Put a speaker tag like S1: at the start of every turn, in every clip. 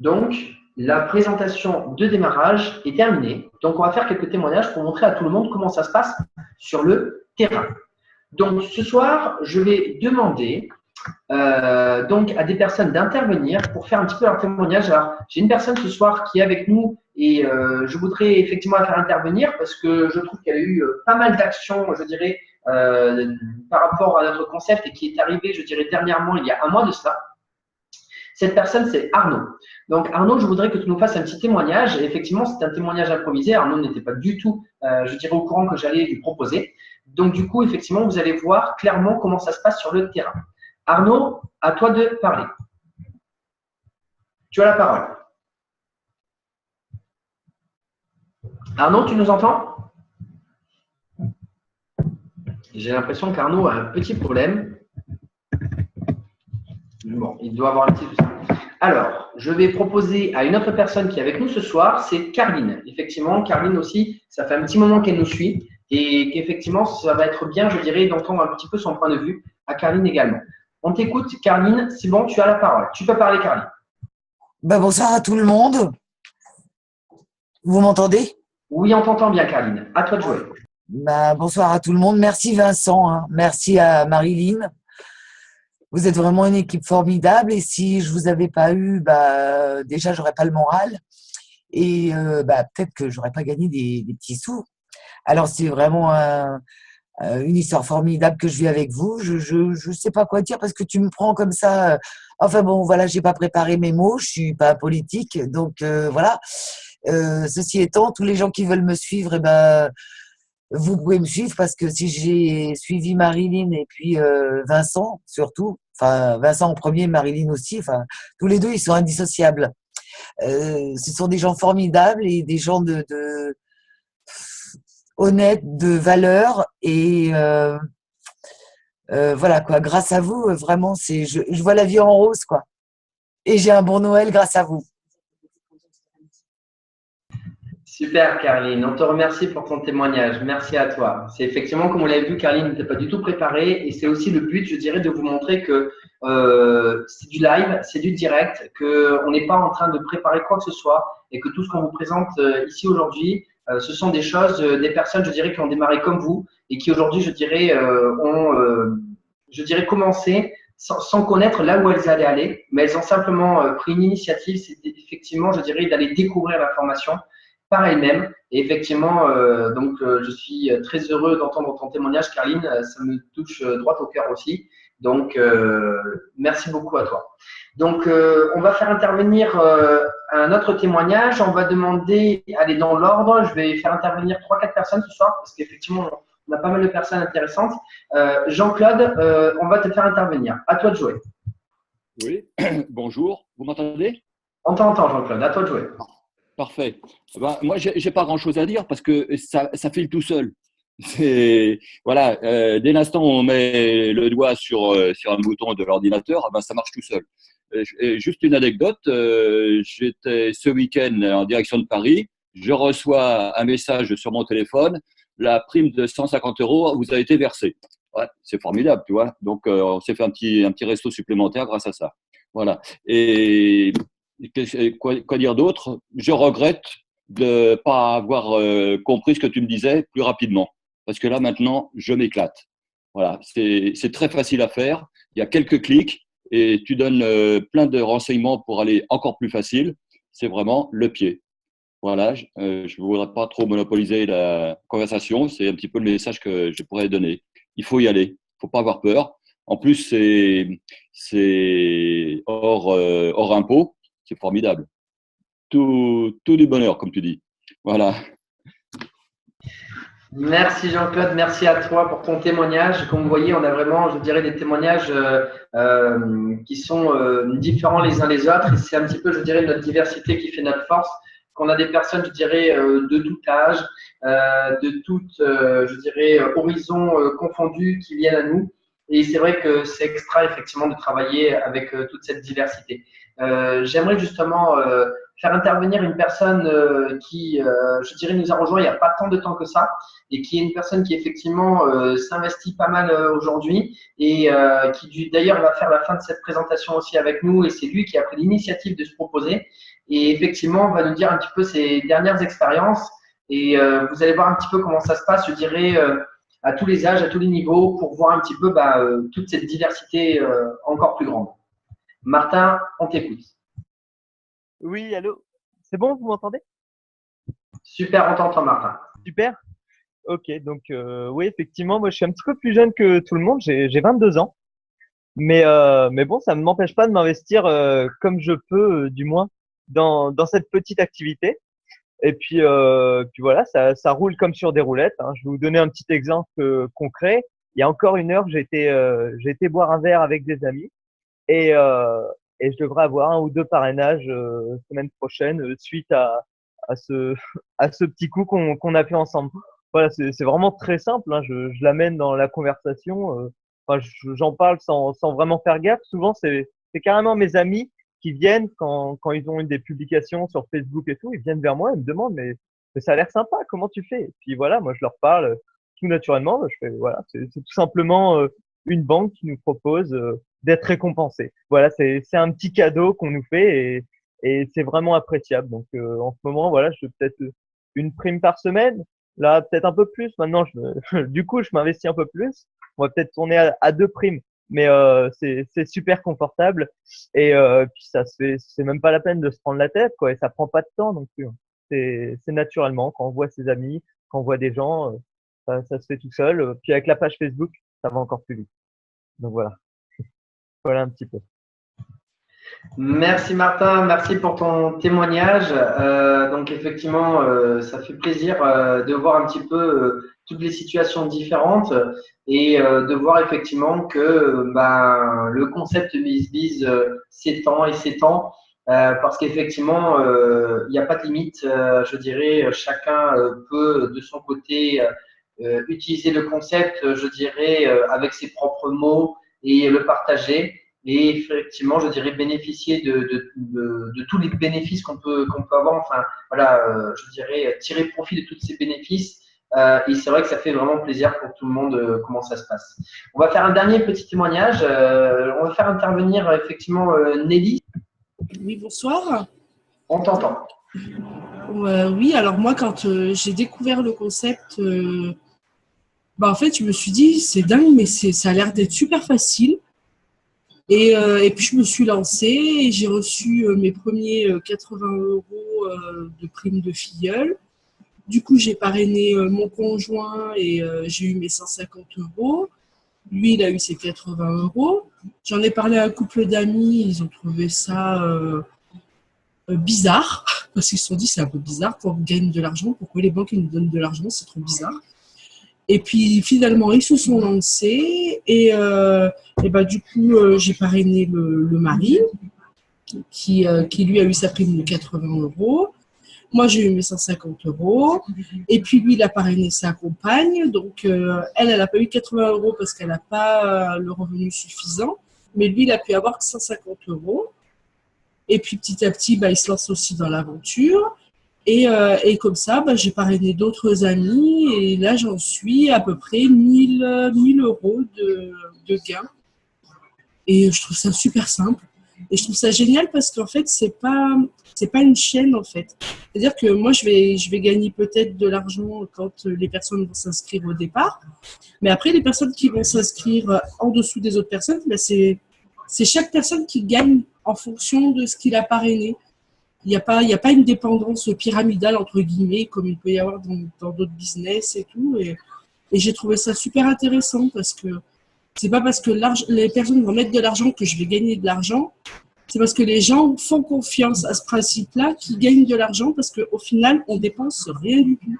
S1: Donc, la présentation de démarrage est terminée. Donc, on va faire quelques témoignages pour montrer à tout le monde comment ça se passe sur le terrain. Donc, ce soir, je vais demander donc à des personnes d'intervenir pour faire un petit peu leur témoignage. Alors, j'ai une personne ce soir qui est avec nous et je voudrais effectivement la faire intervenir parce que je trouve qu'elle a eu pas mal d'actions, je dirais, par rapport à notre concept et qui est arrivé, je dirais, dernièrement, il y a un mois de cela. Cette personne, c'est Arnaud. Donc, Arnaud, je voudrais que tu nous fasses un petit témoignage. Et effectivement, c'est un témoignage improvisé. Arnaud n'était pas du tout, je dirais, au courant que j'allais lui proposer. Donc, du coup, effectivement, vous allez voir clairement comment ça se passe sur le terrain. Arnaud, à toi de parler. Tu as la parole. Arnaud, tu nous entends? J'ai l'impression qu'Arnaud a un petit problème. Bon, il doit avoir un petit souci. Alors, je vais proposer à une autre personne qui est avec nous ce soir, c'est Carline. Effectivement, Carline aussi, ça fait un petit moment qu'elle nous suit et qu'effectivement, ça va être bien, je dirais, d'entendre un petit peu son point de vue à Carline également. On t'écoute, Carline, c'est bon, tu as la parole. Tu peux parler, Carline.
S2: Bonsoir à tout le monde. Vous m'entendez?
S1: Oui, on t'entend bien, Carline. À toi de jouer.
S2: Bonsoir à tout le monde. Merci Vincent, hein. Merci à Marilyn. Vous êtes vraiment une équipe formidable et si je vous avais pas eu, déjà j'aurais pas le moral et peut-être que j'aurais pas gagné des petits sous. Alors c'est vraiment une histoire formidable que je vis avec vous. Je sais pas quoi dire parce que tu me prends comme ça. Enfin bon, voilà, j'ai pas préparé mes mots, je suis pas politique, donc voilà. Ceci étant, tous les gens qui veulent me suivre, vous pouvez me suivre parce que si j'ai suivi Marilyn et puis Vincent surtout, enfin Vincent en premier, Marilyn aussi, enfin tous les deux ils sont indissociables. Ce sont des gens formidables et des gens de honnêtes, de valeur et voilà quoi. Grâce à vous, vraiment je vois la vie en rose quoi. Et j'ai un bon Noël grâce à vous.
S1: Super, Carline. On te remercie pour ton témoignage. Merci à toi. C'est effectivement, comme on l'a vu, Carline n'était pas du tout préparée et c'est aussi le but, je dirais, de vous montrer que c'est du live, c'est du direct, qu'on n'est pas en train de préparer quoi que ce soit et que tout ce qu'on vous présente ici aujourd'hui, ce sont des choses, des personnes, je dirais, qui ont démarré comme vous et qui aujourd'hui, je dirais, je dirais, commencé sans connaître là où elles allaient aller, mais elles ont simplement pris une initiative, c'est effectivement, je dirais, d'aller découvrir l'information par elle-même. Et effectivement, je suis très heureux d'entendre ton témoignage, Carline. Ça me touche droit au cœur aussi. Donc, merci beaucoup à toi. Donc, on va faire intervenir un autre témoignage. On va demander, allez, dans l'ordre, je vais faire intervenir 3-4 personnes ce soir parce qu'effectivement, on a pas mal de personnes intéressantes. Jean-Claude, on va te faire intervenir. À toi de jouer.
S3: Oui, bonjour. Vous m'entendez?
S1: On t'entend, Jean-Claude. À toi de jouer.
S3: Parfait. Moi, j'ai pas grand-chose à dire parce que ça file tout seul. Voilà, dès l'instant où on met le doigt sur un bouton de l'ordinateur, ça marche tout seul. Juste une anecdote, j'étais ce week-end en direction de Paris, je reçois un message sur mon téléphone, la prime de 150 € vous a été versée. Ouais, c'est formidable, tu vois. Donc, on s'est fait un petit resto supplémentaire grâce à ça. Voilà. Et quoi dire d'autre? Je regrette de pas avoir compris ce que tu me disais plus rapidement. Parce que là, maintenant, je m'éclate. Voilà, c'est très facile à faire. Il y a quelques clics et tu donnes plein de renseignements pour aller encore plus facile. C'est vraiment le pied. Voilà, je ne voudrais pas trop monopoliser la conversation. C'est un petit peu le message que je pourrais donner. Il faut y aller. Il ne faut pas avoir peur. En plus, c'est hors impôt. C'est formidable. Tout du bonheur, comme tu dis. Voilà.
S1: Merci Jean-Claude, merci à toi pour ton témoignage. Comme vous voyez, on a vraiment, je dirais, des témoignages qui sont différents les uns les autres. Et c'est un petit peu, je dirais, notre diversité qui fait notre force. Qu'on a des personnes, je dirais, de tout âge, de tout, je dirais, horizon confondus qui viennent à nous. Et c'est vrai que c'est extra, effectivement, de travailler avec toute cette diversité. J'aimerais justement, faire intervenir une personne qui, je dirais, nous a rejoint il n'y a pas tant de temps que ça et qui est une personne qui effectivement s'investit pas mal aujourd'hui et qui d'ailleurs va faire la fin de cette présentation aussi avec nous et c'est lui qui a pris l'initiative de se proposer et effectivement va nous dire un petit peu ses dernières expériences et vous allez voir un petit peu comment ça se passe, je dirais, à tous les âges, à tous les niveaux pour voir un petit peu toute cette diversité encore plus grande. Martin, on t'écoute.
S4: Oui, allô. C'est bon, vous m'entendez?
S1: Super, on t'entend, Martin.
S4: Super. Ok, donc oui, effectivement, moi je suis un petit peu plus jeune que tout le monde, j'ai 22 ans. Mais bon, ça ne m'empêche pas de m'investir comme je peux, du moins, dans cette petite activité. Et puis voilà, ça roule comme sur des roulettes, hein. Je vais vous donner un petit exemple concret. Il y a encore une heure, j'ai été boire un verre avec des amis et, euh, et je devrais avoir un ou deux parrainages semaine prochaine suite à ce, à ce petit coup qu'on a fait ensemble. Voilà, c'est vraiment très simple, hein. Je l'amène dans la conversation. Enfin, j'en parle sans vraiment faire gaffe. Souvent, c'est carrément mes amis qui viennent quand ils ont une des publications sur Facebook et tout, ils viennent vers moi et me demandent mais ça a l'air sympa, comment tu fais? Et puis voilà, moi je leur parle tout naturellement. Je fais voilà, c'est tout simplement une banque qui nous propose d'être récompensé. Voilà, c'est un petit cadeau qu'on nous fait et c'est vraiment appréciable. Donc en ce moment, voilà, je fais peut-être une prime par semaine. Là, peut-être un peu plus. Maintenant, du coup, je m'investis un peu plus. On va peut-être tourner à deux primes, mais c'est super confortable et puis ça se fait, c'est même pas la peine de se prendre la tête, quoi. Et ça prend pas de temps non plus, hein. C'est naturellement quand on voit ses amis, quand on voit des gens, ça se fait tout seul. Puis avec la page Facebook, ça va encore plus vite. Donc voilà, voilà un petit peu.
S1: Merci Martin, merci pour ton témoignage. Donc effectivement, ça fait plaisir de voir un petit peu toutes les situations différentes et de voir effectivement que le concept BizBiz s'étend et s'étend parce qu'effectivement, il n'y a pas de limite. Je dirais, chacun peut de son côté utiliser le concept, je dirais, avec ses propres mots et le partager. Et effectivement, je dirais bénéficier de tous les bénéfices qu'on peut avoir. Enfin, voilà, je dirais tirer profit de tous ces bénéfices. Et c'est vrai que ça fait vraiment plaisir pour tout le monde comment ça se passe. On va faire un dernier petit témoignage. On va faire intervenir effectivement Nelly.
S5: Oui, bonsoir.
S1: On t'entend.
S5: Oui, alors moi, quand j'ai découvert le concept, en fait, je me suis dit, c'est dingue, mais ça a l'air d'être super facile. Et puis, je me suis lancée et j'ai reçu mes premiers 80 € de prime de filleule. Du coup, j'ai parrainé mon conjoint et j'ai eu mes 150 €. Lui, il a eu ses 80 €. J'en ai parlé à un couple d'amis, ils ont trouvé ça bizarre, parce qu'ils se sont dit c'est un peu bizarre qu'on gagne de l'argent, pourquoi les banques nous donnent de l'argent, c'est trop bizarre. Et puis finalement, ils se sont lancés et du coup, j'ai parrainé le mari qui lui a eu sa prime de 80 €. Moi, j'ai eu mes 150 € et puis lui, il a parrainé sa compagne. Donc, elle n'a pas eu 80 € parce qu'elle n'a pas le revenu suffisant, mais lui, il a pu avoir 150 €. Et puis petit à petit, il se lance aussi dans l'aventure. Et comme ça, j'ai parrainé d'autres amis. Et là, j'en suis à peu près 1000 € de gains. Et je trouve ça super simple. Et je trouve ça génial parce qu'en fait, c'est pas une chaîne, en fait. C'est-à-dire que moi, je vais gagner peut-être de l'argent quand les personnes vont s'inscrire au départ. Mais après, les personnes qui vont s'inscrire en dessous des autres personnes, c'est chaque personne qui gagne en fonction de ce qu'il a parrainé. Il n'y a pas une dépendance pyramidale, entre guillemets, comme il peut y avoir dans d'autres business et tout. Et j'ai trouvé ça super intéressant parce que c'est pas parce que les personnes vont mettre de l'argent que je vais gagner de l'argent. C'est parce que les gens font confiance à ce principe-là qu'ils gagnent de l'argent parce qu'au final, on dépense rien du tout.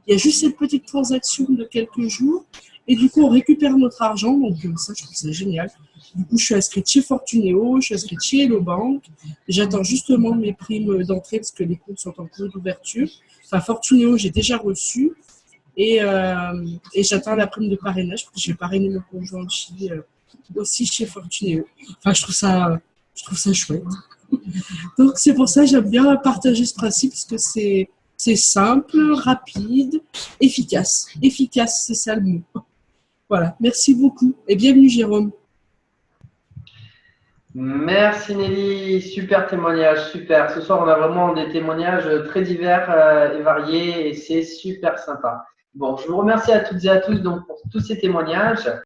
S5: Il y a juste cette petite transaction de quelques jours et du coup, on récupère notre argent. Donc ça, je trouve ça génial. Du coup, je suis inscrite chez Fortunéo, je suis inscrite chez Hello Bank. J'attends justement mes primes d'entrée parce que les comptes sont en cours d'ouverture. Enfin, Fortunéo, j'ai déjà reçu. Et j'attends la prime de parrainage parce que j'ai parrainé mon conjoint aussi chez Fortunéo. Enfin, je trouve ça chouette. Donc, c'est pour ça que j'aime bien partager ce principe, parce que c'est simple, rapide, efficace. Efficace, c'est ça le mot. Voilà, merci beaucoup et bienvenue Jérôme.
S1: Merci Nelly, super témoignage, super. Ce soir, on a vraiment des témoignages très divers et variés et c'est super sympa. Bon, je vous remercie à toutes et à tous donc, pour tous ces témoignages.